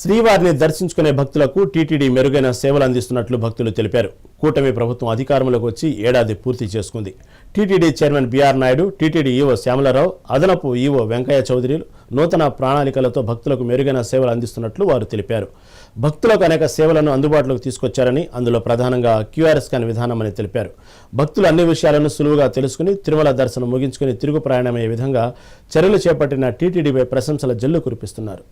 శ్రీవారిని దర్శించుకునే భక్తులకు టీటీడీ మెరుగైన సేవలు అందిస్తున్నట్లు భక్తులు తెలిపారు. కూటమి ప్రభుత్వం అధికారంలోకి వచ్చి ఏడాది పూర్తి చేసుకుంది. TTD chairman BR Naidu, TTD EO Shyamala Rao, అదనపు ఈవో వెంకయ్య చౌదరిలు నూతన ప్రణాళికలతో భక్తులకు మెరుగైన సేవలు అందిస్తున్నట్లు వారు తెలిపారు. భక్తులకు అనేక సేవలను అందుబాటులోకి తీసుకొచ్చారని, అందులో ప్రధానంగా క్యూఆర్ స్కాన్ విధానమని తెలిపారు. భక్తులు అన్ని విషయాలను సులువుగా తెలుసుకుని తిరుమల దర్శనం ముగించుకుని తిరుగు ప్రయాణమయ్యే విధంగా చర్యలు చేపట్టిన టీటీడీపై ప్రశంసల జల్లు కురిపిస్తున్నారు.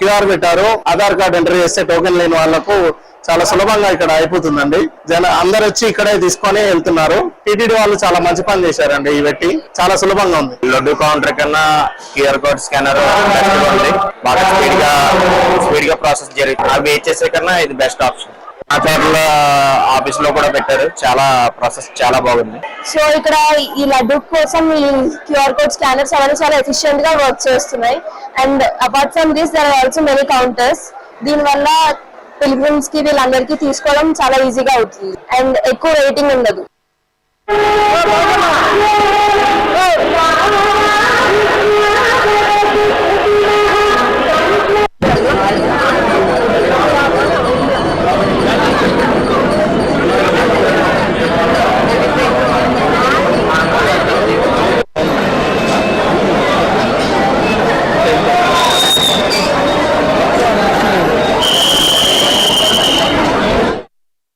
క్యూఆర్ పెట్టారు. ఆధార్ కార్డు ఎంటర్ చేస్తే టోకెన్ లేని వాళ్లకు చాలా సులభంగా ఇక్కడ అయిపోతుందండి. అందరు వచ్చి ఇక్కడే తీసుకొని వెళ్తున్నారు. టీటీడీ వాళ్ళు చాలా మంచి పని చేశారండి. ఈ పెట్టి చాలా సులభంగా ఉంది. లడ్డు కౌంటర్ కన్నా క్యూఆర్ కోడ్ స్కానర్ బాగా స్పీడ్ గా ప్రాసెస్ జరుగుతుంది. అవి చేసే కన్నా ఇది బెస్ట్ ఆప్షన్. ఆచార్యుల ఆఫీస్ లో కూడా పెట్టారు. చాలా ప్రాసెస్ చాలా బాగుంది. సో ఇక్కడ ఈ లడ్డు కోసం ఈ క్యూఆర్ కోడ్ స్కానర్స్ అవన్నీ చాలా ఎఫిషియెంట్ గా వర్క్ చేస్తున్నాయి. And apart from this there are also many counters. దీని వల్ల పిల్గ్రిమ్స్ కి వీళ్ళందరికీ తీసుకోవడం చాలా ఈజీగా అవుతుంది అండ్ ఎక్కువ రేటింగ్ ఉండదు.